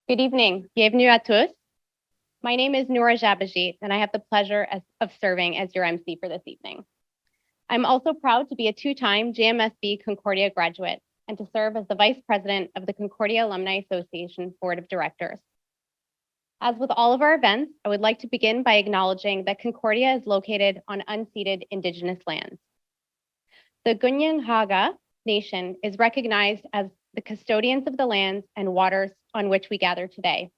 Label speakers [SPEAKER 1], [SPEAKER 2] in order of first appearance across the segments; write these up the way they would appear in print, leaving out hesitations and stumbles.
[SPEAKER 1] Good evening. Bienvenue à tous. My name is Noura Jabajit, and I have the pleasure of serving as your MC for this evening. I'm also proud to be a two-time JMSB Concordia graduate and to serve as the Vice President of the Concordia Alumni Association Board of Directors. As with all of our events, I would like to begin by acknowledging that Concordia is located on unceded Indigenous lands. The Gunyanghaga Nation is recognized as the custodians of the lands and waters on which we gather today.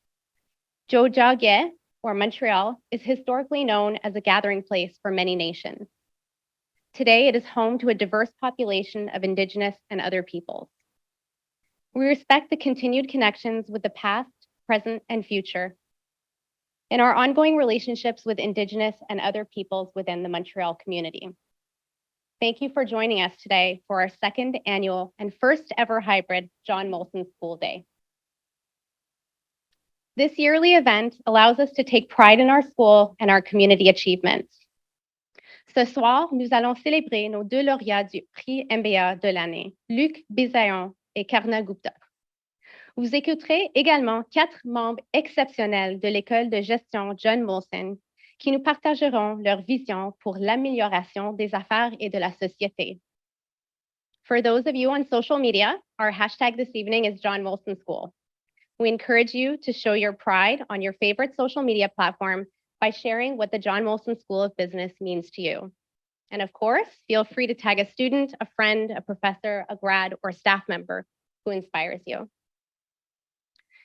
[SPEAKER 1] Jojage, or Montreal, is historically known as a gathering place for many nations. Today, it is home to a diverse population of Indigenous and other peoples. We respect the continued connections with the past, present, and future, and our ongoing relationships with Indigenous and other peoples within the Montreal community. Thank you for joining us today for our second annual and first ever hybrid John Molson School Day. This yearly event allows us to take pride in our school and our community achievements. Ce soir, nous allons célébrer nos deux lauréats du prix MBA de l'année, Luc Bisaillon et Karna Gupta. Vous écouterez également 4 membres exceptionnels de l'école de gestion John Molson qui nous partageront leur vision pour l'amélioration des affaires et de la société. For those of you on social media, our hashtag this evening is John Molson School. We encourage you to show your pride on your favorite social media platform by sharing what the John Molson School of Business means to you. And of course, feel free to tag a student, a friend, a professor, a grad, or staff member who inspires you.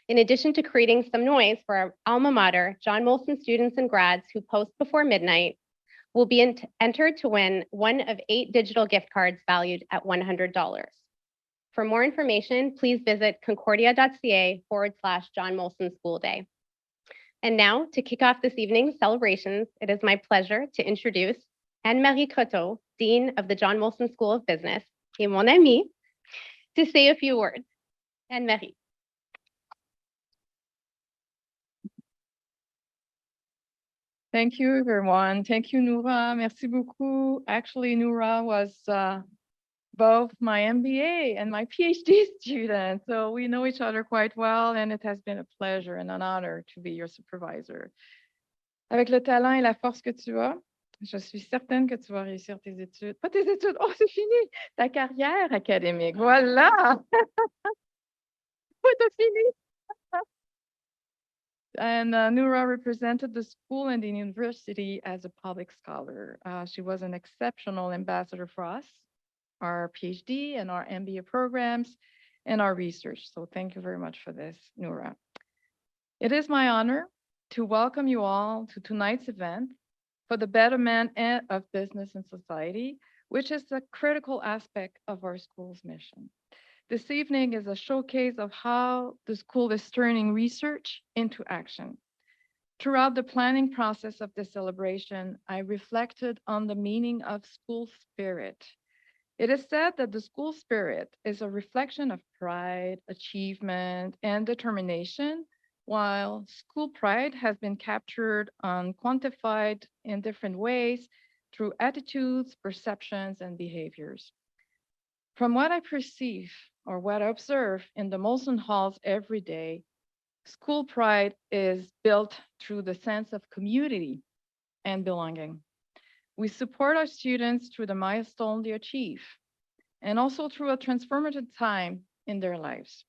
[SPEAKER 1] In addition to creating some noise for our alma mater, John Molson students and grads who post before midnight will be entered to win one of 8 digital gift cards valued at $100. For more information, please visit concordia.ca/John Molson School Day. And now, to kick off this evening's celebrations, it is my pleasure to introduce Anne-Marie Croteau, Dean of the John Molson School of Business, et mon amie, to say a few words. Anne-Marie.
[SPEAKER 2] Thank you, everyone. Thank you, Noura. Merci beaucoup. Actually, Noura was both my MBA and my PhD student, so we know each other quite well, and it has been a pleasure and an honor to be your supervisor. Avec le talent et la force que tu as, je suis certaine que tu vas réussir tes études. Pas tes études, oh, c'est fini! Ta carrière académique, voilà! Oh, t'as fini! And Noura represented the school and the university as a public scholar. She was an exceptional ambassador for us, our PhD and our MBA programs, and our research. So thank you very much for this, Noura. It is my honor to welcome you all to tonight's event for the betterment of business and society, which is a critical aspect of our school's mission. This evening is a showcase of how the school is turning research into action. Throughout the planning process of the celebration, I reflected on the meaning of school spirit. It is said that the school spirit is a reflection of pride, achievement, and determination, while school pride has been captured and quantified in different ways through attitudes, perceptions, and behaviors. From what I perceive or what I observe in the Molson halls every day, school pride is built through the sense of community and belonging. We support our students through the milestone they achieve, and also through a transformative time in their lives.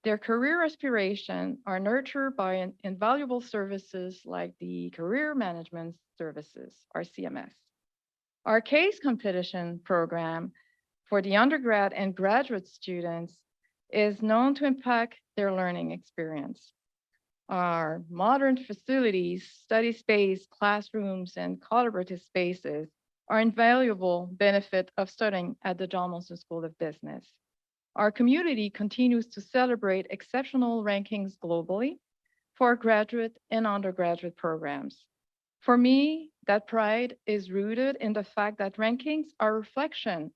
[SPEAKER 2] Their career aspirations are nurtured by invaluable services like the Career Management Services, or CMS. Our case competition program for the undergrad and graduate students is known to impact their learning experience. Our modern facilities, study space, classrooms, and collaborative spaces are invaluable benefit of studying at the John Molson School of Business. Our community continues to celebrate exceptional rankings globally for graduate and undergraduate programs. For me, that pride is rooted in the fact that rankings are a reflection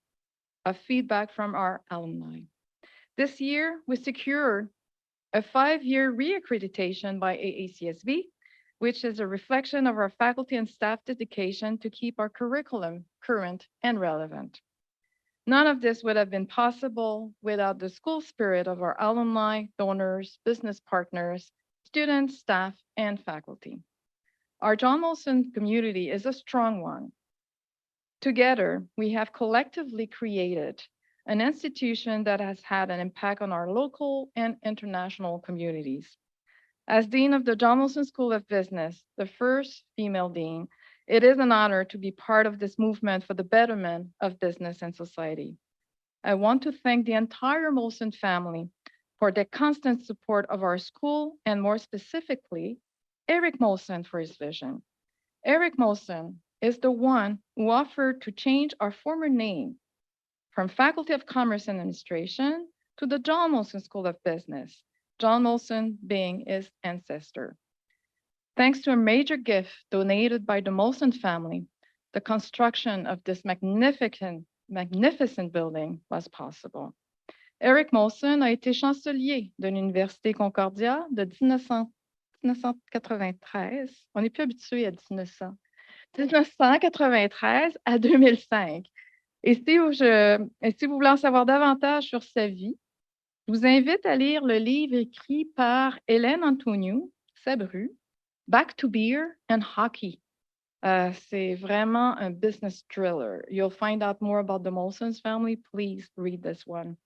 [SPEAKER 2] of feedback from our alumni. This year, we secured a 5-year reaccreditation by AACSB, which is a reflection of our faculty and staff dedication to keep our curriculum current and relevant. None of this would have been possible without the school spirit of our alumni, donors, business partners, students, staff, and faculty. Our John Molson community is a strong one. Together, we have collectively created an institution that has had an impact on our local and international communities. As Dean of the John Molson School of Business, the first female dean, it is an honor to be part of this movement for the betterment of business and society. I want to thank the entire Molson family for their constant support of our school, and more specifically, Eric Molson for his vision. Eric Molson is the one who offered to change our former name from Faculty of Commerce and Administration to the John Molson School of Business, John Molson being his ancestor. Thanks to a major gift donated by the Molson family, the construction of this magnificent building was possible. Eric Molson a été chancelier de l'Université Concordia de 1993. On n'est plus habitué à 1900. 1993 à 2005. Et si vous voulez en savoir davantage sur sa vie, je vous invite à lire le livre écrit par Hélène Antoniou, Sabru, Back to Beer and Hockey. C'est vraiment un business thriller. You'll find out more about the Molson's family. Please read this one.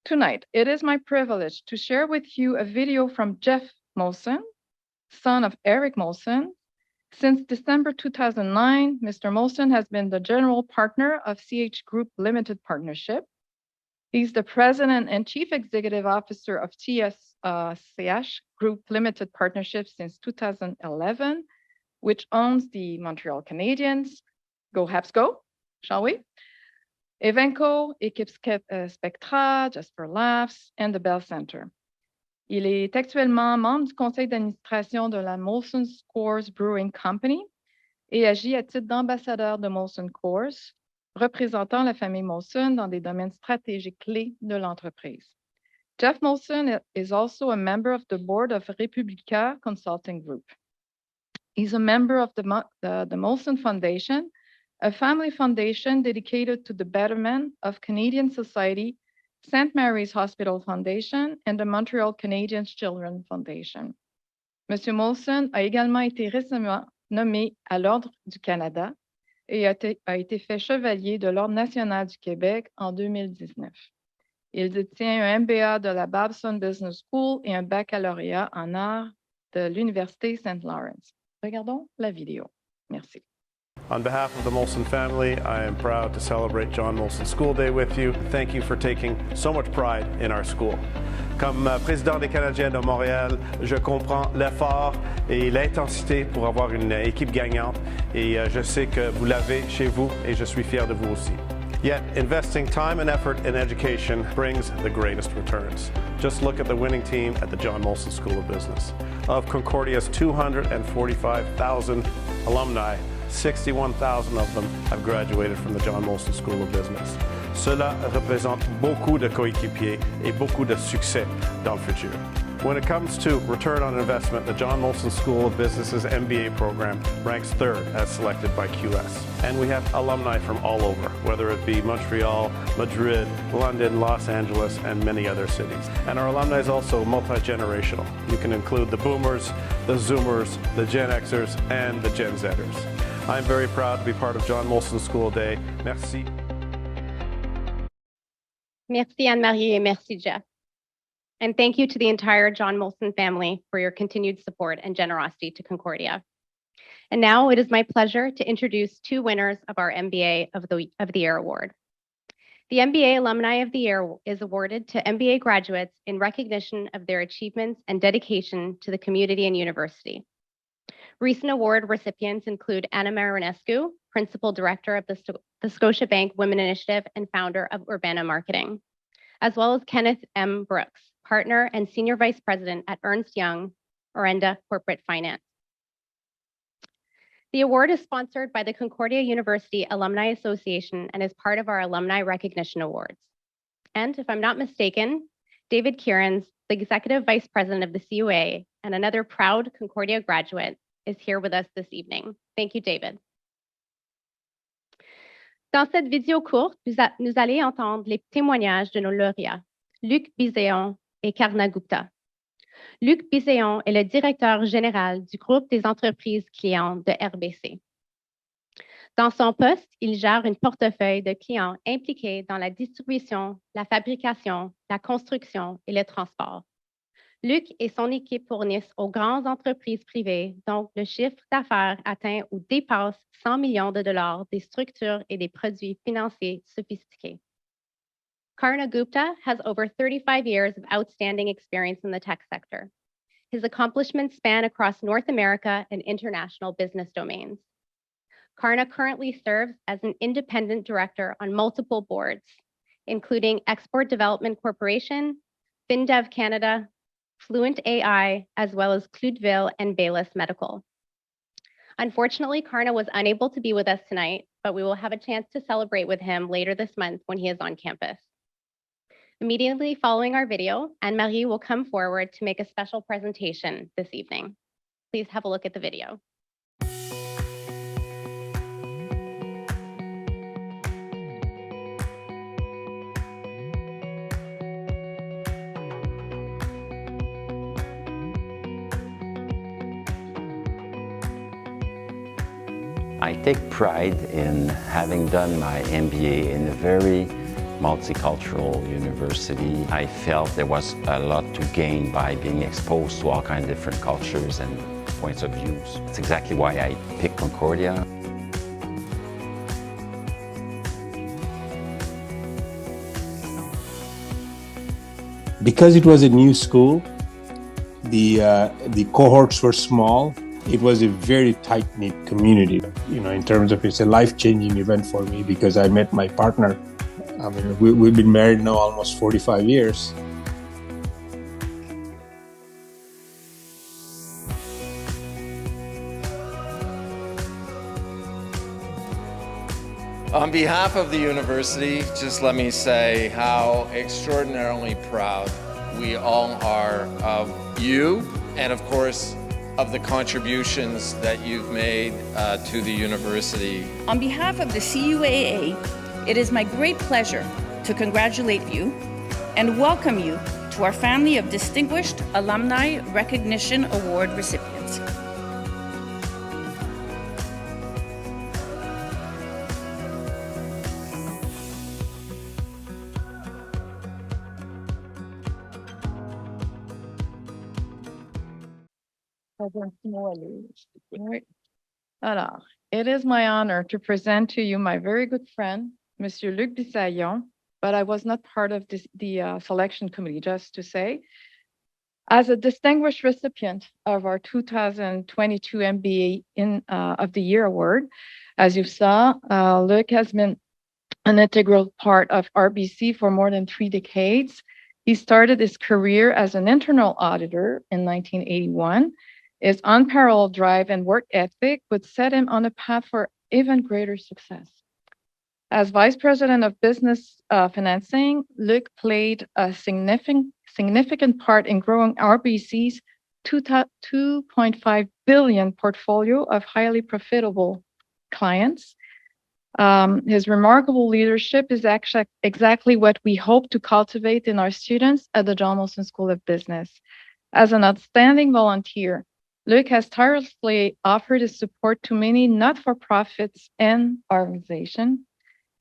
[SPEAKER 2] Tonight, it is my privilege to share with you a video from Jeff Molson, son of Eric Molson. Since December 2009, Mr. Molson has been the general partner of CH Group Limited Partnership. He's the president and chief executive officer of CH Group Limited Partnership since 2011, which owns the Montreal Canadiens. Go Habs Go, shall we? Evenco, Équipe Spectra, Jasper Laughs, and the Bell Center. Il est actuellement membre du conseil d'administration de la Molson Coors Brewing Company et agit à titre d'ambassadeur de Molson Coors, représentant la famille Molson dans des domaines stratégiques clés de l'entreprise. Jeff Molson is also a member of the board of Republica Consulting Group. He's a member of the Molson Foundation, a family foundation dedicated to the betterment of Canadian society, St. Mary's Hospital Foundation, and the Montreal Canadiens Children Foundation. Monsieur Molson a également été récemment nommé à l'Ordre du Canada et a été fait chevalier de l'Ordre national du Québec en 2019. Il détient un MBA de la Babson Business School et un baccalauréat en arts de l'Université St. Lawrence. Regardons la vidéo. Merci.
[SPEAKER 3] On behalf of the Molson family, I am proud to celebrate John Molson School Day with you. Thank you for taking so much pride in our school. Comme président des Canadiens de Montréal, je comprends l'effort et l'intensité pour avoir une équipe gagnante et je sais que vous l'avez chez vous et je suis fier de vous aussi. Yet, investing time and effort in education brings the greatest returns. Just look at the winning team at the John Molson School of Business. Of Concordia's 245,000 alumni, 61,000 of them have graduated from the John Molson School of Business. Cela représente beaucoup de coéquipiers et beaucoup de succès dans le futur. When it comes to return on investment, the John Molson School of Business's MBA program ranks third as selected by QS. And we have alumni from all over, whether it be Montreal, Madrid, London, Los Angeles, and many other cities. And our alumni is also multi-generational. You can include the Boomers, the Zoomers, the Gen Xers, and the Gen Zers. I'm very proud to be part of John Molson School Day. Merci.
[SPEAKER 1] Merci Anne-Marie et merci Jeff. And thank you to the entire John Molson family for your continued support and generosity to Concordia. And now it is my pleasure to introduce two winners of our MBA of the Year Award. The MBA Alumni of the Year is awarded to MBA graduates in recognition of their achievements and dedication to the community and university. Recent award recipients include Anna Marinescu, Principal Director of the Scotiabank Women Initiative and founder of Urbana Marketing, as well as Kenneth M. Brooks, Partner and Senior Vice President at Ernst Young, Orenda Corporate Finance. The award is sponsored by the Concordia University Alumni Association and is part of our Alumni Recognition Awards. And if I'm not mistaken, David Kierans, the Executive Vice President of the CUA and another proud Concordia graduate, is here with us this evening. Thank you, David. Dans cette vidéo courte, nous allez entendre les témoignages de nos lauréats, Luc Biséon et Karna Gupta. Luc Biséon est le directeur général du groupe des entreprises clientes de RBC. Dans son poste, il gère une portefeuille de clients impliqués dans la distribution, la fabrication, la construction et le transport. Luc et son équipe fournissent aux grandes entreprises privées, dont le chiffre d'affaires atteint ou dépasse 100 millions de dollars, des structures et des produits financiers sophistiqués. Karna Gupta has over 35 years of outstanding experience in the tech sector. His accomplishments span across North America and international business domains. Karna currently serves as an independent director on multiple boards, including Export Development Corporation, FinDev Canada, Fluent AI, as well as Cloudeville and Baylis Medical. Unfortunately, Karna was unable to be with us tonight, but we will have a chance to celebrate with him later this month when he is on campus. Immediately following our video, Anne-Marie will come forward to make a special presentation this evening. Please have a look at the video.
[SPEAKER 4] I take pride in having done my MBA in a very multicultural university. I felt there was a lot to gain by being exposed to all kinds of different cultures and points of views. That's exactly why I picked Concordia.
[SPEAKER 5] Because it was a new school, the cohorts were small. It was a very tight-knit community. You know, in terms of it's a life-changing event for me because I met my partner. I mean, we've been married now almost 45 years.
[SPEAKER 6] On behalf of the university, just let me say how extraordinarily proud we all are of you and, of course, of the contributions that you've made to the university.
[SPEAKER 7] On behalf of the CUAA, it is my great pleasure to congratulate you and welcome you to our family of distinguished Alumni Recognition Award recipients.
[SPEAKER 2] Alors, it is my honor to present to you my very good friend, Monsieur Luc Bisaillon, but I was not part of the selection committee, just to say. As a distinguished recipient of our 2022 MBA of the Year Award, as you saw, Luc has been an integral part of RBC for more than 3 decades. He started his career as an internal auditor in 1981. His unparalleled drive and work ethic would set him on a path for even greater success. As Vice President of Business Financing, Luc played a significant part in growing RBC's $2.5 billion portfolio of highly profitable clients. His remarkable leadership is actually exactly what we hope to cultivate in our students at the John Molson School of Business. As an outstanding volunteer, Luc has tirelessly offered his support to many not-for-profits and organizations.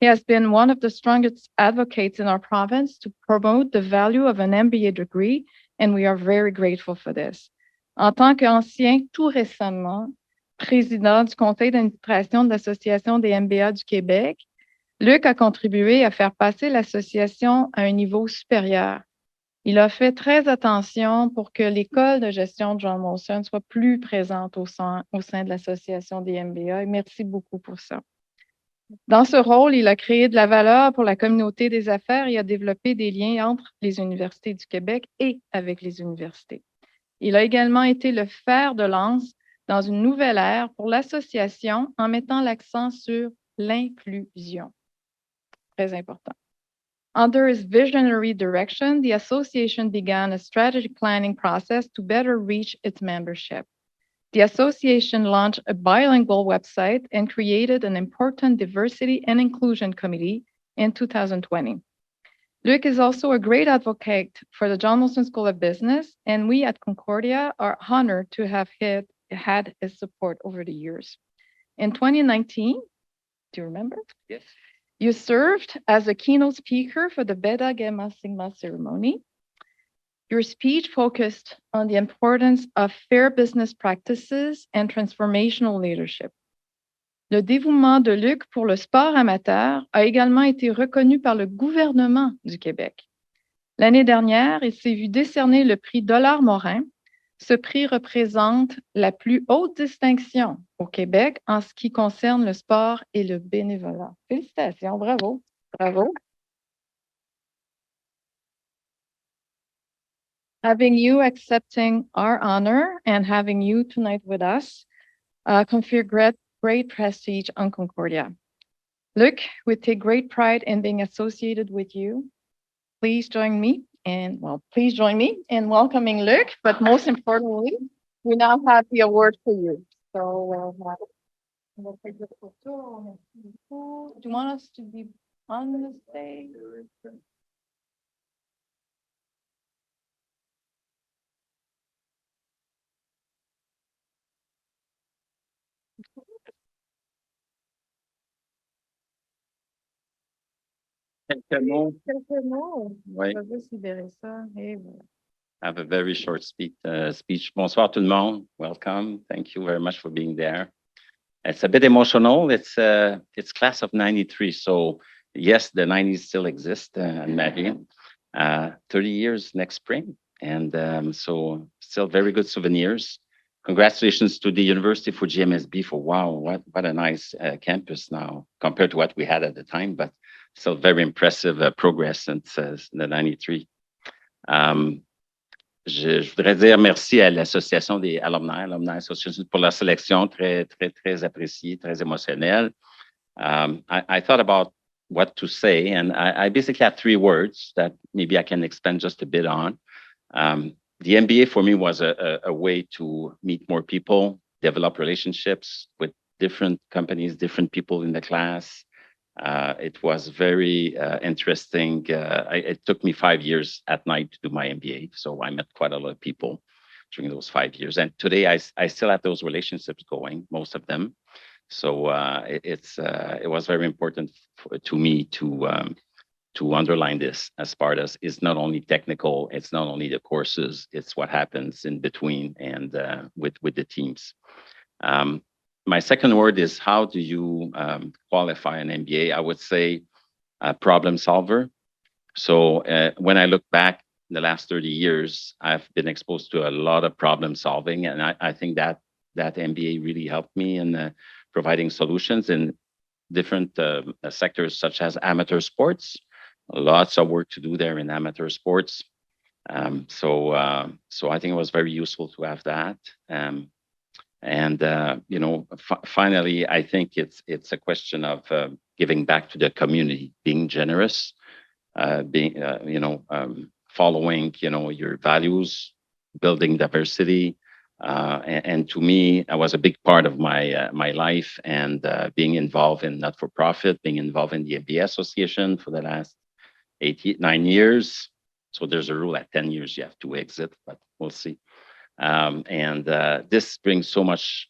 [SPEAKER 2] He has been one of the strongest advocates in our province to promote the value of an MBA degree, and we are very grateful for this. En tant qu'ancien, tout récemment, président du conseil d'administration de l'Association des MBA du Québec, Luc a contribué à faire passer l'association à un niveau supérieur. Il a fait très attention pour que l'école de gestion de John Molson soit plus présente au sein de l'association des MBA, et merci beaucoup pour ça. Dans ce rôle, il a créé de la valeur pour la communauté des affaires et a développé des liens entre les universités du Québec et avec les universités. Il a également été le fer de lance dans une nouvelle ère pour l'association en mettant l'accent sur l'inclusion. Très important. Under his visionary direction, the association began a strategic planning process to better reach its membership. The association launched a bilingual website and created an important diversity and inclusion committee in 2020. Luc is also a great advocate for the John Molson School of Business, and we at Concordia are honored to have had his support over the years. In 2019, do you remember?
[SPEAKER 4] Yes.
[SPEAKER 2] You served as a keynote speaker for the Beta Gamma Sigma ceremony. Your speech focused on the importance of fair business practices and transformational leadership. Le dévouement de Luc pour le sport amateur a également été reconnu par le gouvernement du Québec. L'année dernière, il s'est vu décerner le prix Dollard-Morin. Ce prix représente la plus haute distinction au Québec en ce qui concerne le sport et le bénévolat. Félicitations, bravo, bravo. Having you accepting our honor and having you tonight with us confer great prestige on Concordia. Luc, we take great pride in being associated with you. Please join me in welcoming Luc, but most importantly, we now have the award for you. So we'll take the photo. Do you want us to be on the stage?
[SPEAKER 4] Quelques mots.
[SPEAKER 2] Quelques mots.
[SPEAKER 4] Oui.
[SPEAKER 2] Je vais juste libérer ça. Et voilà.
[SPEAKER 4] I have a very short speech. Bonsoir tout le monde. Welcome. Thank you very much for being there. It's a bit emotional. It's class of 93. So yes, the 90s still exist, Marie. 30 years next spring. And so still very good souvenirs. Congratulations to the University for GMSB for, wow, what a nice campus now compared to what we had at the time, but still very impressive progress since the 93. Je voudrais dire merci à l'Association des Alumni Association pour la sélection très, très, très appréciée, très émotionnelle. I thought about what to say, and I basically have 3 words that maybe I can expand just a bit on. The MBA for me was a way to meet more people, develop relationships with different companies, different people in the class. It was very interesting. It took me 5 years at night to do my MBA. So I met quite a lot of people during those 5 years. And today I still have those relationships going, most of them. So it was very important to me to underline this as part as it's not only technical, it's not only the courses, it's what happens in between and with the teams. My second word is, how do you qualify an MBA? I would say a problem solver. So when I look back the last 30 years, I've been exposed to a lot of problem solving. And I think that MBA really helped me in providing solutions in different sectors, such as amateur sports. Lots of work to do there in amateur sports. So I think it was very useful to have that. Finally, I think it's a question of giving back to the community, being generous, following, your values, building diversity. And to me, that was a big part of my life, and being involved in not-for-profit, being involved in the MBA Association for the last 9 years. So there's a rule at 10 years you have to exit, but we'll see. This brings so much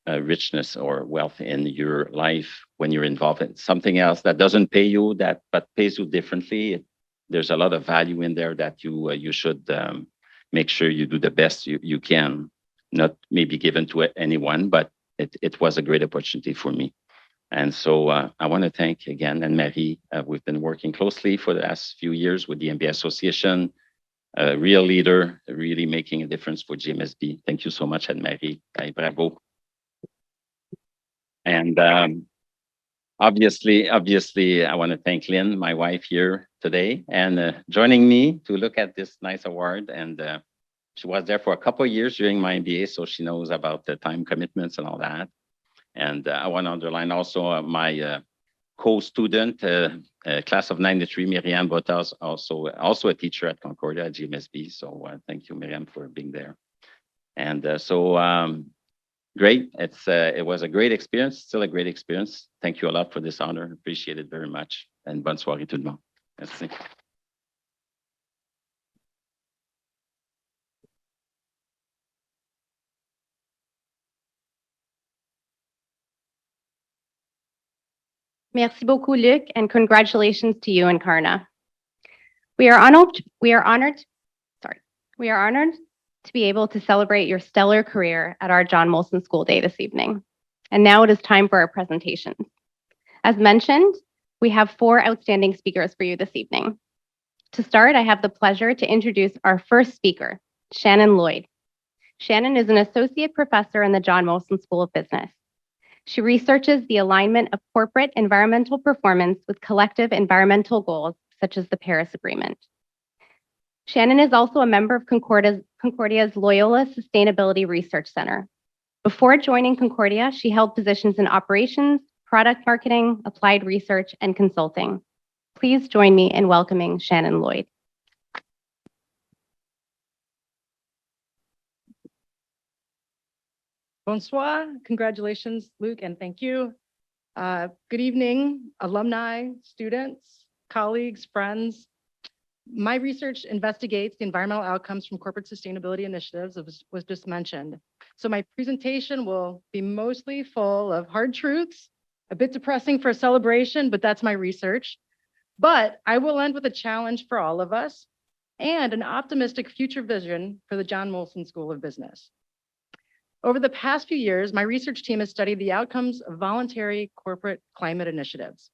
[SPEAKER 4] richness or wealth in your life when you're involved in something else that doesn't pay you, but pays you differently. There's a lot of value in there that you should make sure you do the best you can. Not maybe given to anyone, but it was a great opportunity for me. And so I want to thank again, and Marie, we've been working closely for the last few years with the MBA Association. A real leader, really making a difference for GMSB. Thank you so much, Anne-Marie. Bravo. And obviously, I want to thank Lynn, my wife, here today, and joining me to look at this nice award. And she was there for a couple of years during my MBA, so she knows about the time commitments and all that. And I want to underline also my co-student, class of 93, Miriam Bottas, also a teacher at Concordia at GMSB. So thank you, Miriam, for being there. And great. It was a great experience, still a great experience. Thank you a lot for this honor. Appreciate it very much. And bonne soirée tout le monde. Merci.
[SPEAKER 1] Merci beaucoup, Luc, and congratulations to you and Karna. We are honored to be able to celebrate your stellar career at our John Molson School Day this evening. And now it is time for our presentations. As mentioned, we have 4 outstanding speakers for you this evening. To start, I have the pleasure to introduce our first speaker, Shannon Lloyd. Shannon is an associate professor in the John Molson School of Business. She researches the alignment of corporate environmental performance with collective environmental goals, such as the Paris Agreement. Shannon is also a member of Concordia's Loyola Sustainability Research Center. Before joining Concordia, she held positions in operations, product marketing, applied research, and consulting. Please join me in welcoming Shannon Lloyd.
[SPEAKER 8] Bonsoir. Congratulations, Luc, and thank you. Good evening, alumni, students, colleagues, friends. My research investigates the environmental outcomes from corporate sustainability initiatives, as was just mentioned. So my presentation will be mostly full of hard truths, a bit depressing for a celebration, but that's my research. But I will end with a challenge for all of us and an optimistic future vision for the John Molson School of Business. Over the past few years, my research team has studied the outcomes of voluntary corporate climate initiatives.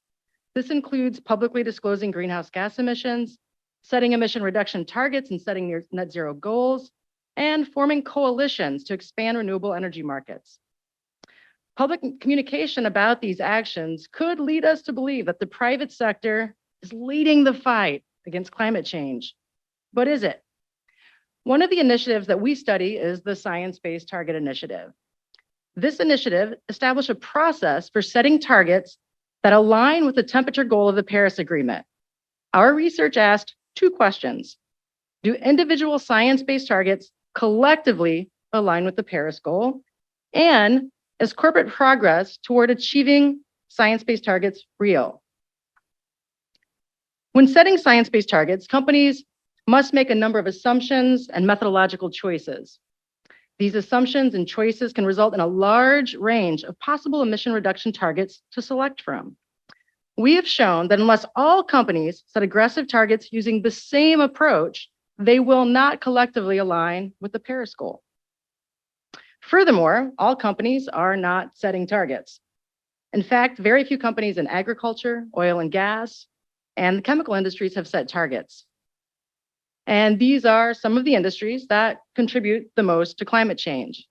[SPEAKER 8] This includes publicly disclosing greenhouse gas emissions, setting emission reduction targets and setting net zero goals, and forming coalitions to expand renewable energy markets. Public communication about these actions could lead us to believe that the private sector is leading the fight against climate change. But is it? One of the initiatives that we study is the Science-Based Target Initiative. This initiative established a process for setting targets that align with the temperature goal of the Paris Agreement. Our research asked 2 questions. Do individual science-based targets collectively align with the Paris goal? And is corporate progress toward achieving science-based targets real? When setting science-based targets, companies must make a number of assumptions and methodological choices. These assumptions and choices can result in a large range of possible emission reduction targets to select from. We have shown that unless all companies set aggressive targets using the same approach, they will not collectively align with the Paris goal. Furthermore, all companies are not setting targets. In fact, very few companies in agriculture, oil and gas, and the chemical industries have set targets. And these are some of the industries that contribute the most to climate change.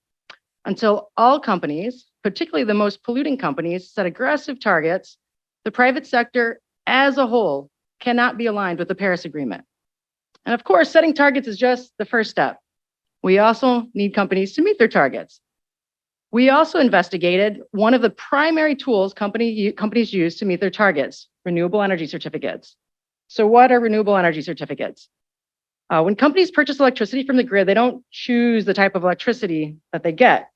[SPEAKER 8] Until all companies, particularly the most polluting companies, set aggressive targets, the private sector as a whole cannot be aligned with the Paris Agreement. And of course, setting targets is just the first step. We also need companies to meet their targets. We also investigated one of the primary tools companies use to meet their targets, renewable energy certificates. So what are renewable energy certificates? When companies purchase electricity from the grid, they don't choose the type of electricity that they get.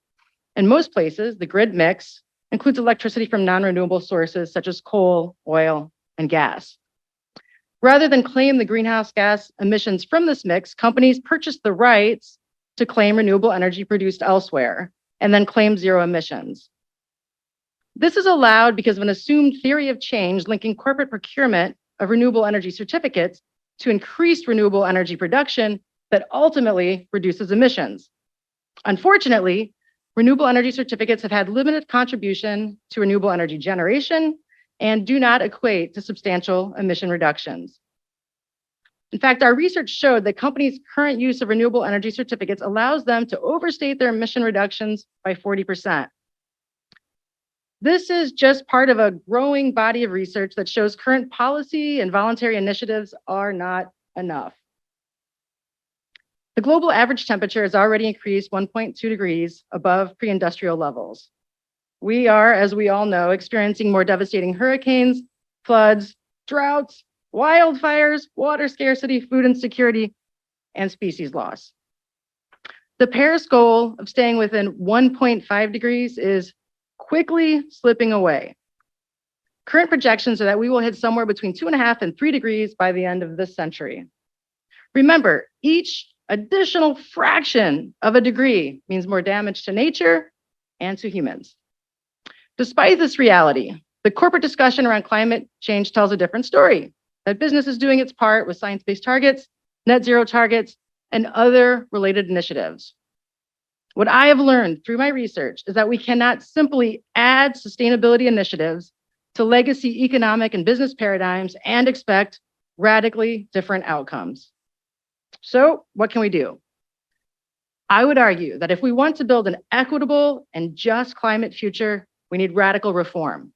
[SPEAKER 8] In most places, the grid mix includes electricity from non-renewable sources such as coal, oil, and gas. Rather than claim the greenhouse gas emissions from this mix, companies purchase the rights to claim renewable energy produced elsewhere and then claim zero emissions. This is allowed because of an assumed theory of change linking corporate procurement of renewable energy certificates to increased renewable energy production that ultimately reduces emissions. Unfortunately, renewable energy certificates have had limited contribution to renewable energy generation and do not equate to substantial emission reductions. In fact, our research showed that companies' current use of renewable energy certificates allows them to overstate their emission reductions by 40%. This is just part of a growing body of research that shows current policy and voluntary initiatives are not enough. The global average temperature has already increased 1.2 degrees above pre-industrial levels. We are, as we all know, experiencing more devastating hurricanes, floods, droughts, wildfires, water scarcity, food insecurity, and species loss. The Paris goal of staying within 1.5 degrees is quickly slipping away. Current projections are that we will hit somewhere between 2.5 and 3 degrees by the end of this century. Remember, each additional fraction of a degree means more damage to nature and to humans. Despite this reality, the corporate discussion around climate change tells a different story, that business is doing its part with science-based targets, net zero targets, and other related initiatives. What I have learned through my research is that we cannot simply add sustainability initiatives to legacy economic and business paradigms and expect radically different outcomes. So what can we do? I would argue that if we want to build an equitable and just climate future, we need radical reform.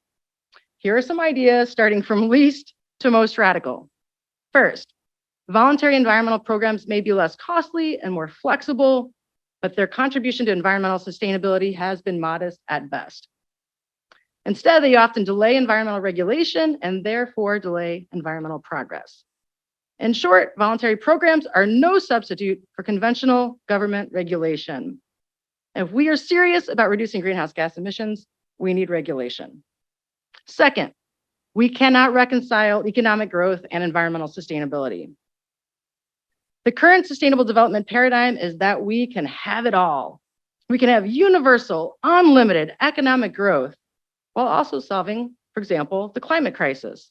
[SPEAKER 8] Here are some ideas starting from least to most radical. First, voluntary environmental programs may be less costly and more flexible, but their contribution to environmental sustainability has been modest at best. Instead, they often delay environmental regulation and therefore delay environmental progress. In short, voluntary programs are no substitute for conventional government regulation. If we are serious about reducing greenhouse gas emissions, we need regulation. Second, we cannot reconcile economic growth and environmental sustainability. The current sustainable development paradigm is that we can have it all. We can have universal, unlimited economic growth while also solving, for example, the climate crisis.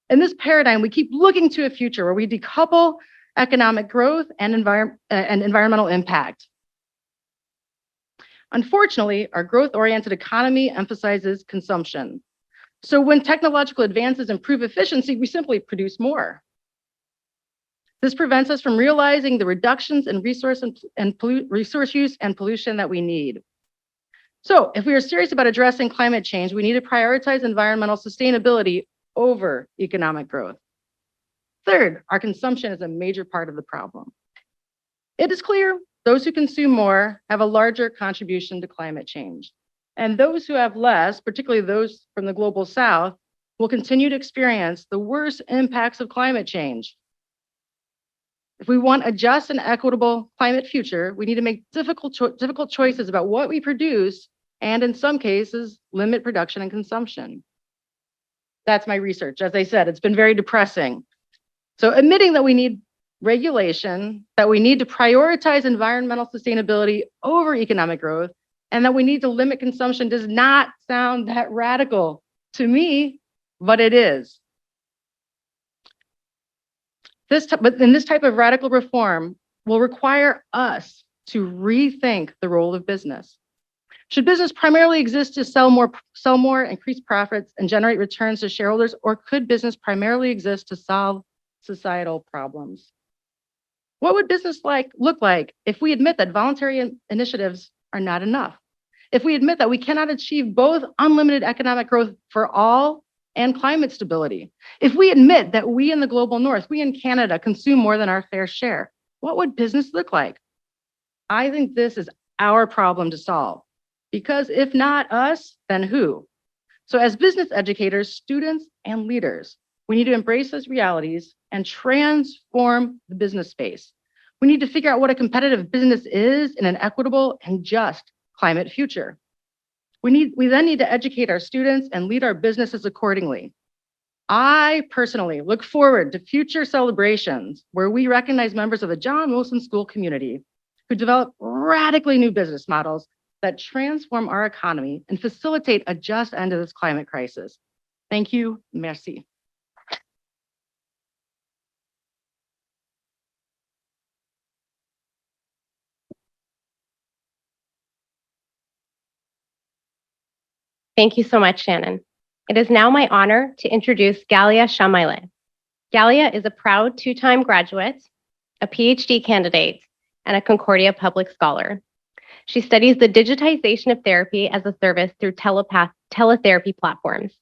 [SPEAKER 8] In this paradigm, we keep looking to a future where we decouple economic growth and environmental impact. Unfortunately, our growth-oriented economy emphasizes consumption. So when technological advances improve efficiency, we simply produce more. This prevents us from realizing the reductions in resource use and pollution that we need. So if we are serious about addressing climate change, we need to prioritize environmental sustainability over economic growth. Third, our consumption is a major part of the problem. It is clear those who consume more have a larger contribution to climate change. And those who have less, particularly those from the global south, will continue to experience the worst impacts of climate change. If we want a just and equitable climate future, we need to make difficult choices about what we produce and, in some cases, limit production and consumption. That's my research. As I said, it's been very depressing. So admitting that we need regulation, that we need to prioritize environmental sustainability over economic growth, and that we need to limit consumption does not sound that radical to me, but it is. But this type of radical reform will require us to rethink the role of business. Should business primarily exist to sell more, increase profits, and generate returns to shareholders, or could business primarily exist to solve societal problems? What would business look like if we admit that voluntary initiatives are not enough? If we admit that we cannot achieve both unlimited economic growth for all and climate stability? If we admit that we in the global north, we in Canada, consume more than our fair share, what would business look like? I think this is our problem to solve. Because if not us, then who? So as business educators, students, and leaders, we need to embrace those realities and transform the business space. We need to figure out what a competitive business is in an equitable and just climate future. We then need to educate our students and lead our businesses accordingly. I personally look forward to future celebrations where we recognize members of the John Molson School community who develop radically new business models that transform our economy and facilitate a just end to this climate crisis. Thank you. Merci.
[SPEAKER 1] Thank you so much, Shannon. It is now my honor to introduce Galia Shamaile. Galia is a proud two-time graduate, a PhD candidate, and a Concordia Public Scholar. She studies the digitization of therapy as a service through teletherapy platforms.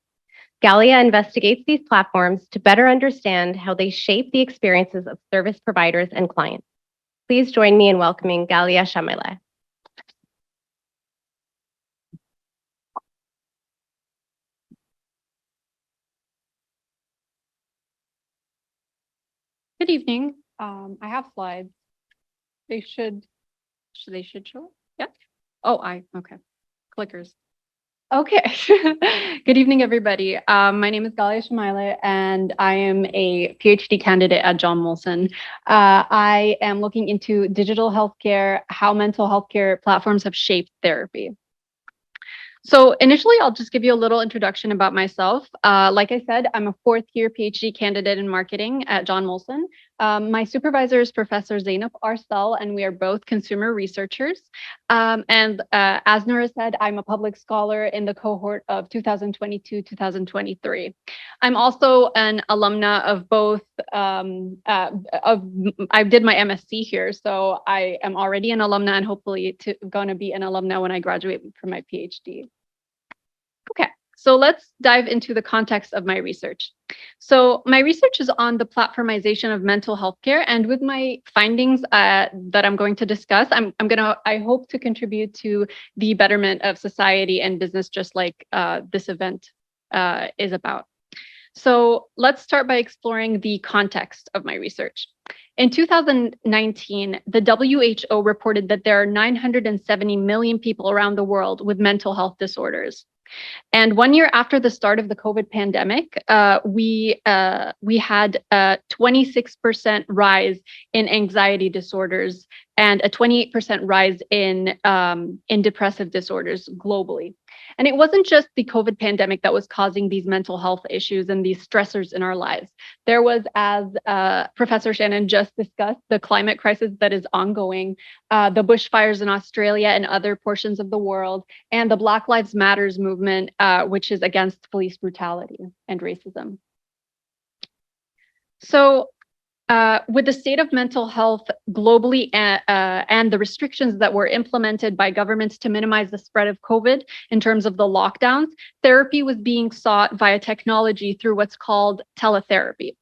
[SPEAKER 1] Galia investigates these platforms to better understand how they shape the experiences of service providers and clients. Please join me in welcoming Galia Shamaile.
[SPEAKER 9] Good evening. I have slides. They should They should show. Yeah. Oh, okay. Clickers. Okay. Good evening, everybody. My name is Galia Shamaila, and I am a PhD candidate at John Molson. I am looking into digital healthcare, how mental health care platforms have shaped therapy. So initially, I'll just give you a little introduction about myself. Like I said, I'm a fourth-year PhD candidate in marketing at John Molson. My supervisor is Professor Zainab Arsal, and we are both consumer researchers. As Nora said, I'm a public scholar in the cohort of 2022-2023. I'm also an alumna of both. I did my MSc here, so I am already an alumna, and hopefully going to be an alumna when I graduate from my PhD. Okay, so let's dive into the context of my research. So my research is on the platformization of mental health care, and with my findings that I'm going to discuss, I hope to contribute to the betterment of society and business, just like this event is about. So let's start by exploring the context of my research. In 2019, the WHO reported that there are 970 million people around the world with mental health disorders. And 1 year after the start of the COVID pandemic, we had a 26% rise in anxiety disorders and a 28% rise in depressive disorders globally. And it wasn't just the COVID pandemic that was causing these mental health issues and these stressors in our lives. There was, as Professor Shannon just discussed, the climate crisis that is ongoing, the bushfires in Australia and other portions of the world, and the Black Lives Matters movement, which is against police brutality and racism. So with the state of mental health globally and the restrictions that were implemented by governments to minimize the spread of COVID in terms of the lockdowns, therapy was being sought via technology through what's called teletherapy.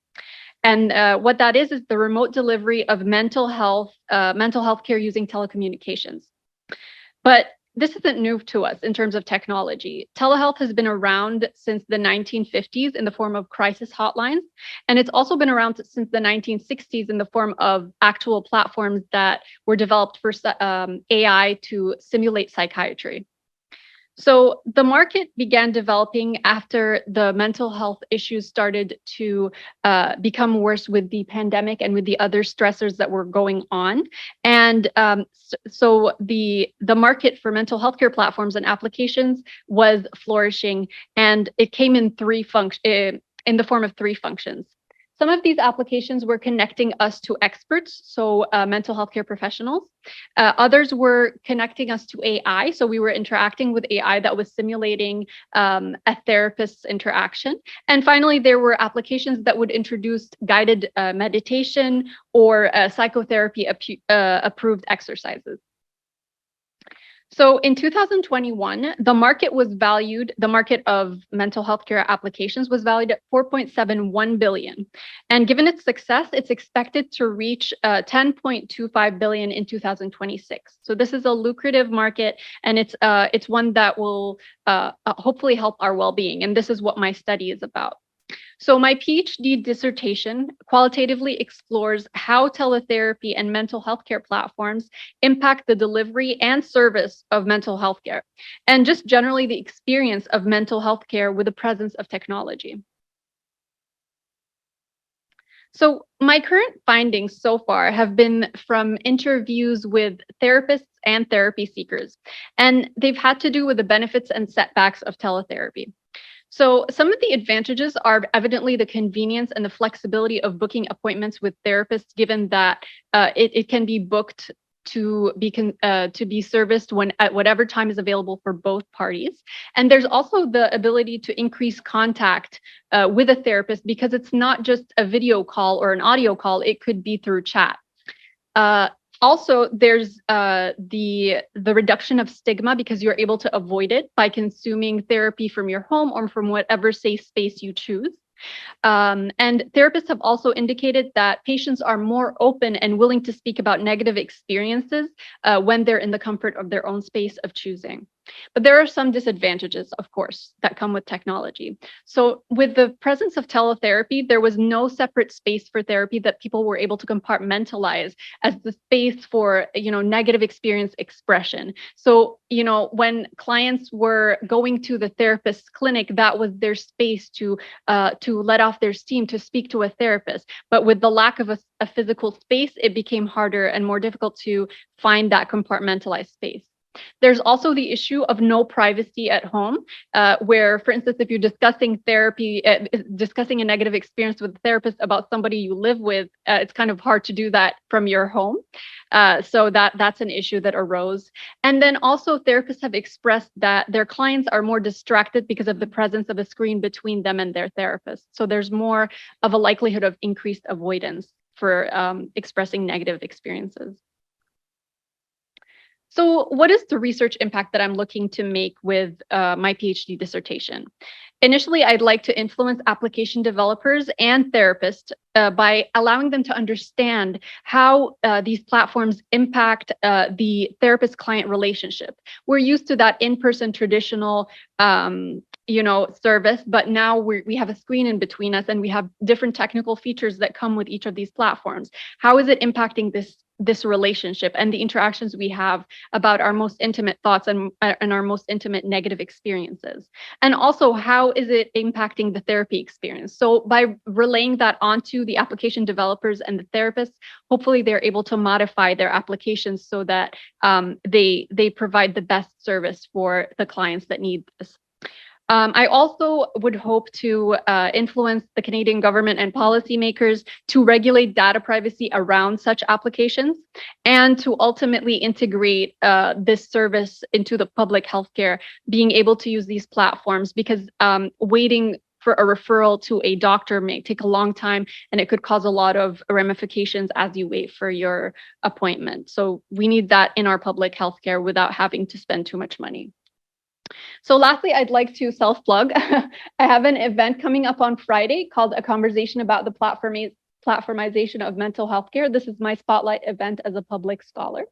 [SPEAKER 9] And what that is the remote delivery of mental health care using telecommunications. But this isn't new to us in terms of technology. Telehealth has been around since the 1950s in the form of crisis hotlines, and it's also been around since the 1960s in the form of actual platforms that were developed for AI to simulate psychiatry. So the market began developing after the mental health issues started to become worse with the pandemic and with the other stressors that were going on. And so the market for mental health care platforms and applications was flourishing, and it came in in the form of three functions. Some of these applications were connecting us to experts, so mental health care professionals. Others were connecting us to AI, so we were interacting with AI that was simulating a therapist's interaction. And finally, there were applications that would introduce guided meditation or psychotherapy approved exercises. So in 2021, the market of mental health care applications was valued at $4.71 billion. And given its success, it's expected to reach $10.25 billion in 2026. So this is a lucrative market, and it's one that will hopefully help our well-being. And this is what my study is about. So my PhD dissertation qualitatively explores how teletherapy and mental health care platforms impact the delivery and service of mental health care, and just generally the experience of mental health care with the presence of technology. So my current findings so far have been from interviews with therapists and therapy seekers, and they've had to do with the benefits and setbacks of teletherapy. So some of the advantages are evidently the convenience and the flexibility of booking appointments with therapists, given that it can be booked to be serviced at whatever time is available for both parties. And there's also the ability to increase contact with a therapist, because it's not just a video call or an audio call, it could be through chat. Also, there's the reduction of stigma, because you're able to avoid it by consuming therapy from your home or from whatever safe space you choose. And therapists have also indicated that patients are more open and willing to speak about negative experiences when they're in the comfort of their own space of choosing. But there are some disadvantages, of course, that come with technology. So with the presence of teletherapy, there was no separate space for therapy that people were able to compartmentalize as the space for, negative experience expression. So, when clients were going to the therapist's clinic, that was their space to let off their steam, to speak to a therapist. But with the lack of a physical space, it became harder and more difficult to find that compartmentalized space. There's also the issue of no privacy at home, where, for instance, if you're discussing therapy, discussing a negative experience with a therapist about somebody you live with, it's kind of hard to do that from your home. So that's an issue that arose. And then also therapists have expressed that their clients are more distracted because of the presence of a screen between them and their therapist. So there's more of a likelihood of increased avoidance for expressing negative experiences. So what is the research impact that I'm looking to make with my PhD dissertation? Initially, I'd like to influence application developers and therapists by allowing them to understand how these platforms impact the therapist-client relationship. We're used to that in-person traditional service, but now we have a screen in between us and we have different technical features that come with each of these platforms. How is it impacting this relationship and the interactions we have about our most intimate thoughts and our most intimate negative experiences? And also, how is it impacting the therapy experience? So by relaying that onto the application developers and the therapists, hopefully they're able to modify their applications so that they provide the best service for the clients that need this. I also would hope to influence the Canadian government and policymakers to regulate data privacy around such applications and to ultimately integrate this service into the public healthcare, being able to use these platforms, because waiting for a referral to a doctor may take a long time and it could cause a lot of ramifications as you wait for your appointment. So we need that in our public healthcare without having to spend too much money. So lastly, I'd like to self-plug. I have an event coming up on Friday called A Conversation About the Platformization of Mental Health Care. This is my spotlight event as a public scholar.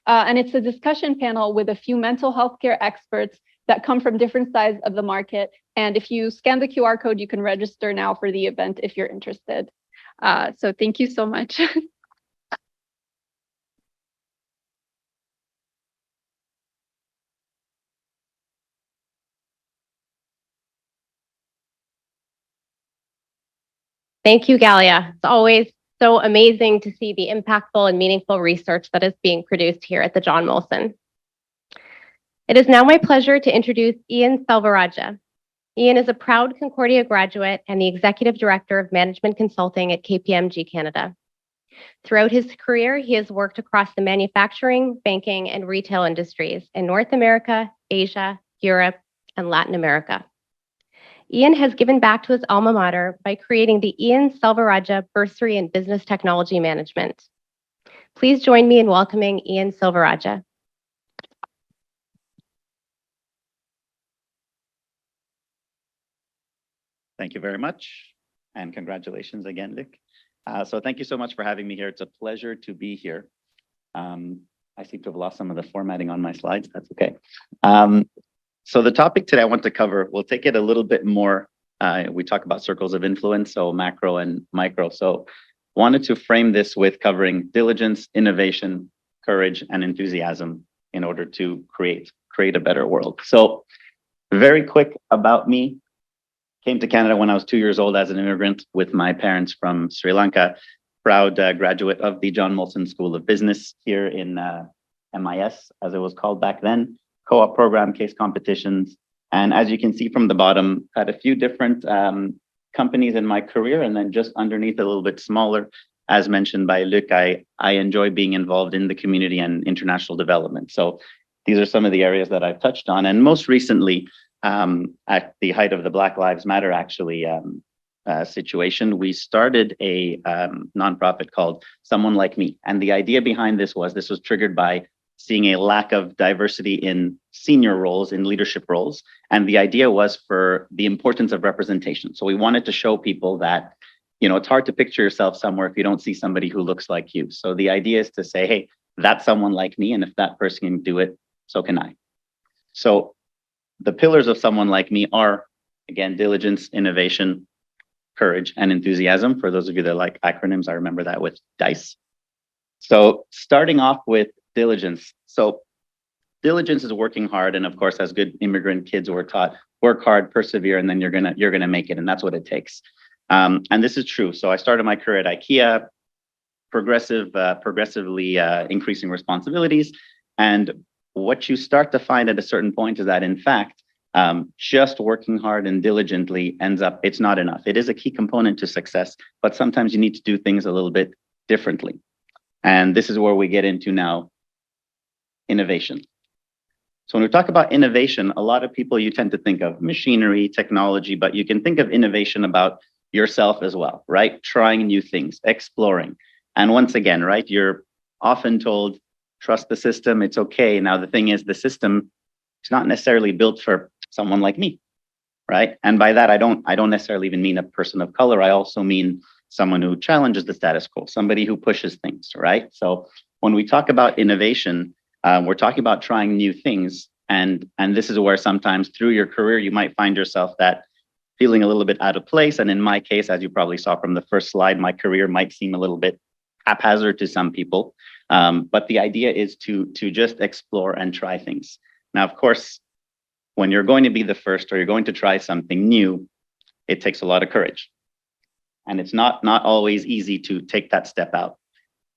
[SPEAKER 9] And it's a discussion panel with a few mental health care experts that come from different sides of the market. And if you scan the QR code, you can register now for the event if you're interested. So thank you so much.
[SPEAKER 1] Thank you, Galia. It's always so amazing to see the impactful and meaningful research that is being produced here at the John Molson. It is now my pleasure to introduce Ian Selvarajah. Ian is a proud Concordia graduate and the Executive Director of Management Consulting at KPMG Canada. Throughout his career, he has worked across the manufacturing, banking, and retail industries in North America, Asia, Europe, and Latin America. Ian has given back to his alma mater by creating the Ian Selvarajah Bursary in Business Technology Management. Please join me in welcoming Ian Selvarajah.
[SPEAKER 10] Thank you very much, and congratulations again, Luc. So thank you so much for having me here. It's a pleasure to be here. I seem to have lost some of the formatting on my slides. That's okay. So the topic today I want to cover, we'll take it a little bit more. We talk about circles of influence, so macro and micro. So wanted to frame this with covering diligence, innovation, courage, and enthusiasm in order to create a better world. So very quick about me. Came to Canada when I was 2 years old as an immigrant with my parents from Sri Lanka. Proud graduate of the John Molson School of Business here in MIS, as it was called back then. Co-op program, case competitions. And as you can see from the bottom, had a few different companies in my career, and then just underneath a little bit smaller, as mentioned by Luc, I enjoy being involved in the community and international development. So these are some of the areas that I've touched on. And most recently, at the height of the Black Lives Matter situation, we started a nonprofit called Someone Like Me. And the idea behind this was triggered by seeing a lack of diversity in senior roles, in leadership roles. And the idea was for the importance of representation. So we wanted to show people that, it's hard to picture yourself somewhere if you don't see somebody who looks like you. So the idea is to say, hey, that's someone like me. And if that person can do it, so can I. So the pillars of someone like me are, again, diligence, innovation, courage, and enthusiasm. For those of you that like acronyms, I remember that with DICE. So starting off with diligence. So diligence is working hard, and of course, as good immigrant kids were taught, work hard, persevere, and then you're gonna make it, and that's what it takes. And this is true. So I started my career at IKEA, progressively increasing responsibilities, and what you start to find at a certain point is that, in fact, just working hard and diligently ends up, it's not enough. It is a key component to success, but sometimes you need to do things a little bit differently. And this is where we get into now innovation. So when we talk about innovation, a lot of people, you tend to think of machinery, technology, but you can think of innovation about yourself as well, right? Trying new things, exploring. And once again, right, you're often told, trust the system, it's okay. Now, the thing is, the system is not necessarily built for someone like me, right? And by that, I don't necessarily even mean a person of color. I also mean someone who challenges the status quo, somebody who pushes things, right? So when we talk about innovation, we're talking about trying new things. And this is where sometimes through your career, you might find yourself that feeling a little bit out of place. And in my case, as you probably saw from the first slide, my career might seem a little bit haphazard to some people. But the idea is to just explore and try things. Now, of course, when you're going to be the first or you're going to try something new, it takes a lot of courage. And it's not always easy to take that step out.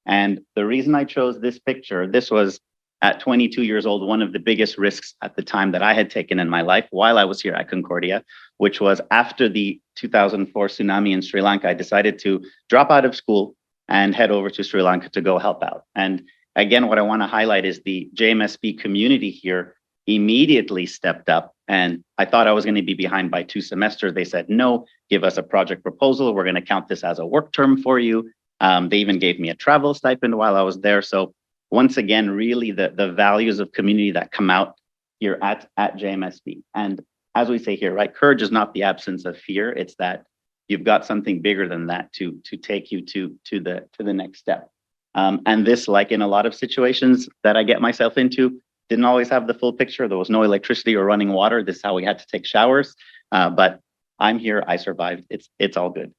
[SPEAKER 10] And the reason I chose this picture, this was at 22 years old, one of the biggest risks at the time that I had taken in my life while I was here at Concordia, which was after the 2004 tsunami in Sri Lanka. I decided to drop out of school and head over to Sri Lanka to go help out. And again, what I want to highlight is the JMSB community here immediately stepped up. And I thought I was going to be behind by 2 semesters. They said, no, give us a project proposal. We're going to count this as a work term for you. They even gave me a travel stipend while I was there. So once again, really the values of community that come out here at JMSB. And as we say here, right, courage is not the absence of fear. It's that you've got something bigger than that to take you to the next step. And this, like in a lot of situations that I get myself into, didn't always have the full picture. There was no electricity or running water. This is how we had to take showers. But I'm here, I survived. It's all good.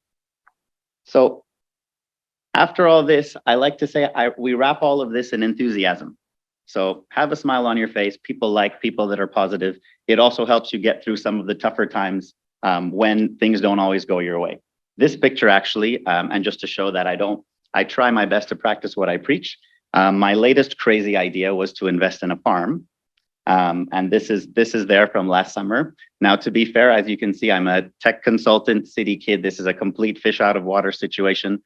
[SPEAKER 10] So after all this, I like to say we wrap all of this in enthusiasm. So have a smile on your face. People like people that are positive. It also helps you get through some of the tougher times when things don't always go your way. This picture actually, and just to show that I try my best to practice what I preach. My latest crazy idea was to invest in a farm. And this is there from last summer. Now, to be fair, as you can see, I'm a tech consultant, city kid. This is a complete fish out of water situation.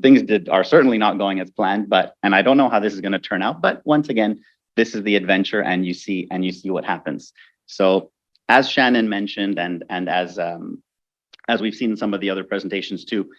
[SPEAKER 10] Things are certainly not going as planned, and I don't know how this is going to turn out. But once again, this is the adventure, and you see what happens. So, as Shannon mentioned, and as we've seen in some of the other presentations too,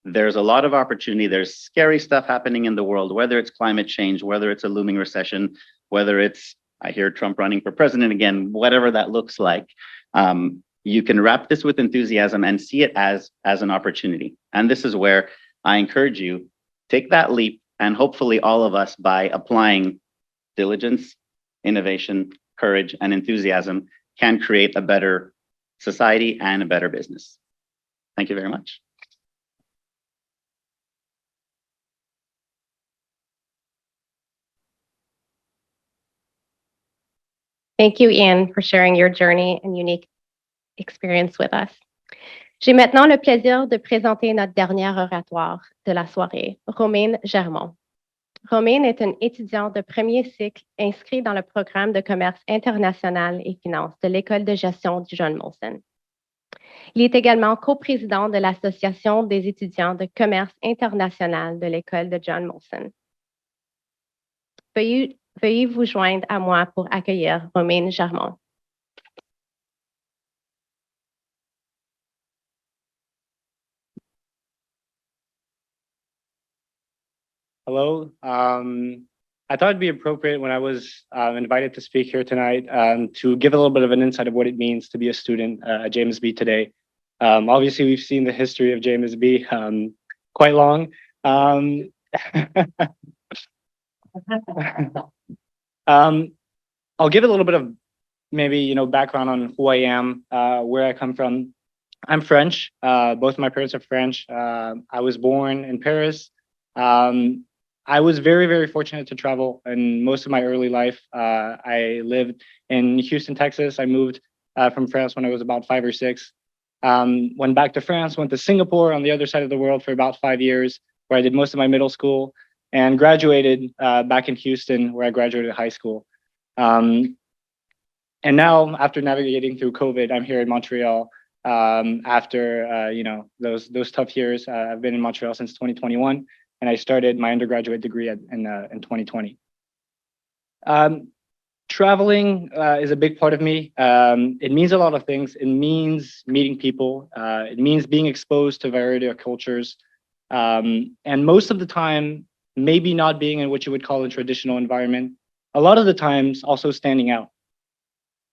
[SPEAKER 10] there's a lot of opportunity. There's scary stuff happening in the world, whether it's climate change, whether it's a looming recession, whether it's, I hear Trump running for president again, whatever that looks like. You can wrap this with enthusiasm and see it as an opportunity. And this is where I encourage you, take that leap, and hopefully all of us, by applying diligence, innovation, courage, and enthusiasm, can create a better society and a better business. Thank you very much.
[SPEAKER 1] Thank you, Ian, for sharing your journey and unique experience with us. J'ai maintenant le plaisir de présenter notre dernière oratoire de la soirée, Romaine Germont. Romaine est une étudiante de premier cycle inscrite dans le programme de commerce international et finance de l'École de gestion du John Molson. Il est également coprésident de l'Association des étudiants de commerce international de l'École de John Molson. Veuillez vous joindre à moi pour accueillir Romaine Germont.
[SPEAKER 11] Hello. I thought it'd be appropriate when I was invited to speak here tonight to give a little bit of an insight of what it means to be a student at JMSB today. Obviously, we've seen the history of JMSB quite long. I'll give a little bit of maybe, background on who I am, where I come from. I'm French. Both my parents are French. I was born in Paris. I was very, very fortunate to travel in most of my early life. I lived in Houston, Texas. I moved from France when I was about 5 or 6. Went back to France, went to Singapore on the other side of the world for about 5 years, where I did most of my middle school, and graduated back in Houston, where I graduated high school. And now, after navigating through COVID, I'm here in Montreal. After those tough years, I've been in Montreal since 2021, and I started my undergraduate degree in 2020. Traveling is a big part of me. It means a lot of things. It means meeting people. It means being exposed to a variety of cultures, and most of the time, maybe not being in what you would call a traditional environment. A lot of the times, also standing out.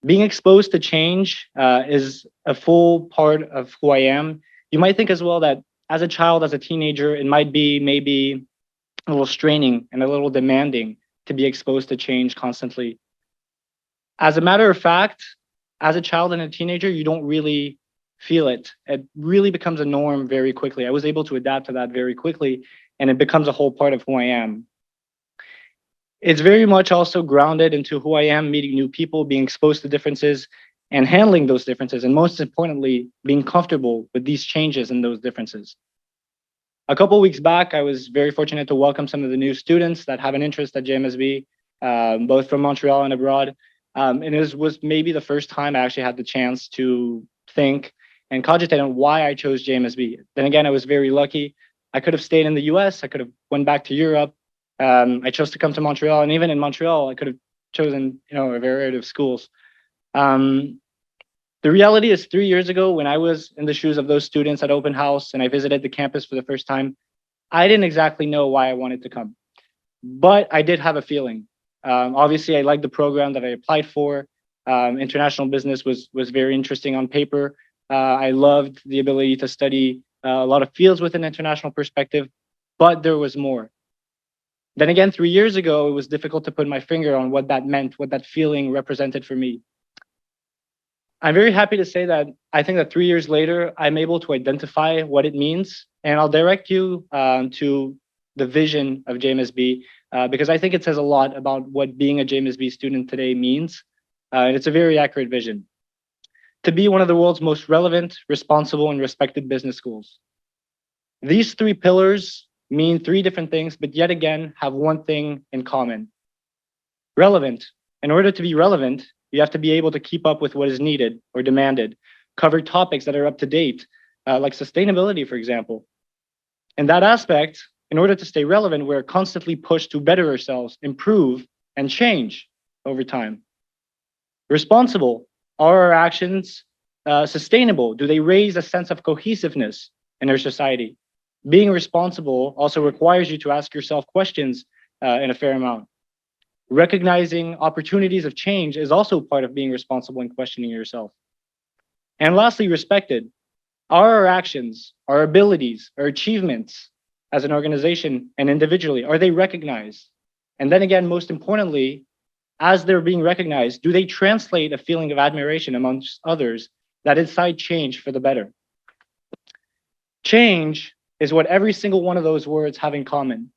[SPEAKER 11] Being exposed to change is a full part of who I am. You might think as well that as a child, as a teenager, it might be maybe a little straining and a little demanding to be exposed to change constantly. As a matter of fact, as a child and a teenager, you don't really feel it. It really becomes a norm very quickly. I was able to adapt to that very quickly, and it becomes a whole part of who I am. It's very much also grounded into who I am, meeting new people, being exposed to differences, and handling those differences, and most importantly, being comfortable with these changes and those differences. A couple of weeks back, I was very fortunate to welcome some of the new students that have an interest at JMSB, both from Montreal and abroad. And it was maybe the first time I actually had the chance to think and cogitate on why I chose JMSB. Then again, I was very lucky. I could have stayed in the US, I could have went back to Europe. I chose to come to Montreal, and even in Montreal, I could have chosen, a variety of schools. The reality is 3 years ago, when I was in the shoes of those students at open house and I visited the campus for the first time, I didn't exactly know why I wanted to come, but I did have a feeling. Obviously, I liked the program that I applied for. International business was very interesting on paper. I loved the ability to study a lot of fields with an international perspective, but there was more. Then again, 3 years ago, it was difficult to put my finger on what that meant, what that feeling represented for me. I'm very happy to say that I think that 3 years later, I'm able to identify what it means, and I'll direct you to the vision of JMSB because I think it says a lot about what being a JMSB student today means, and it's a very accurate vision. To be one of the world's most relevant, responsible, and respected business schools. These 3 pillars mean 3 different things, but yet again have one thing in common. Relevant. In order to be relevant, you have to be able to keep up with what is needed or demanded, cover topics that are up to date, like sustainability, for example. In that aspect, in order to stay relevant, we're constantly pushed to better ourselves, improve, and change over time. Responsible. Are our actions sustainable? Do they raise a sense of cohesiveness in our society? Being responsible also requires you to ask yourself questions in a fair amount. Recognizing opportunities of change is also part of being responsible and questioning yourself. And lastly, respected. Are our actions, our abilities, our achievements as an organization and individually, are they recognized? And then again, most importantly, as they're being recognized, do they translate a feeling of admiration amongst others that incite change for the better? Change is what every single one of those words have in common.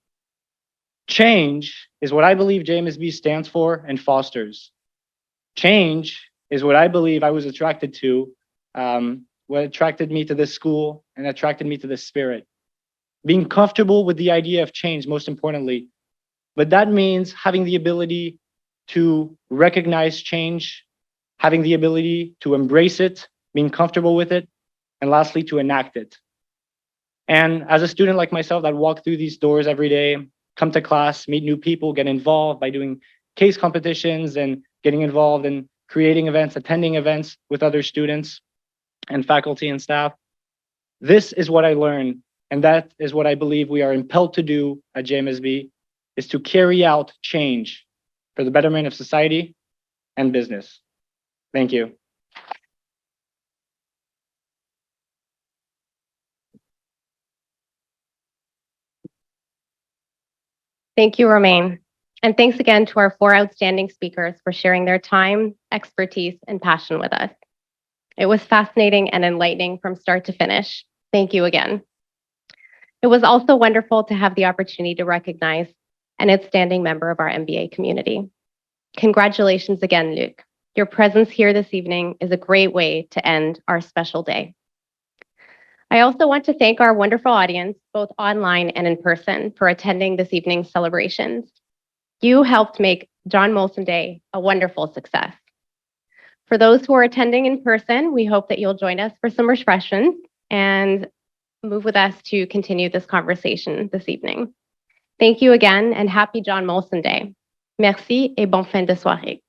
[SPEAKER 11] Change is what I believe JMSB stands for and fosters. Change is what I believe I was attracted to, what attracted me to this school and attracted me to this spirit. Being comfortable with the idea of change, most importantly. But that means having the ability to recognize change, having the ability to embrace it, being comfortable with it, and lastly, to enact it. And as a student like myself that walk through these doors every day, come to class, meet new people, get involved by doing case competitions and getting involved in creating events, attending events with other students and faculty and staff. This is what I learned, and that is what I believe we are impelled to do at JMSB, is to carry out change for the betterment of society and business. Thank you.
[SPEAKER 1] Thank you, Romain. And thanks again to our 4 outstanding speakers for sharing their time, expertise, and passion with us. It was fascinating and enlightening from start to finish. Thank you again. It was also wonderful to have the opportunity to recognize an outstanding member of our MBA community. Congratulations again, Luc. Your presence here this evening is a great way to end our special day. I also want to thank our wonderful audience, both online and in person, for attending this evening's celebrations. You helped make John Molson Day a wonderful success. For those who are attending in person, we hope that you'll join us for some refreshments and move with us to continue this conversation this evening. Thank you again and happy John Molson Day. Merci et bonne fin de soirée.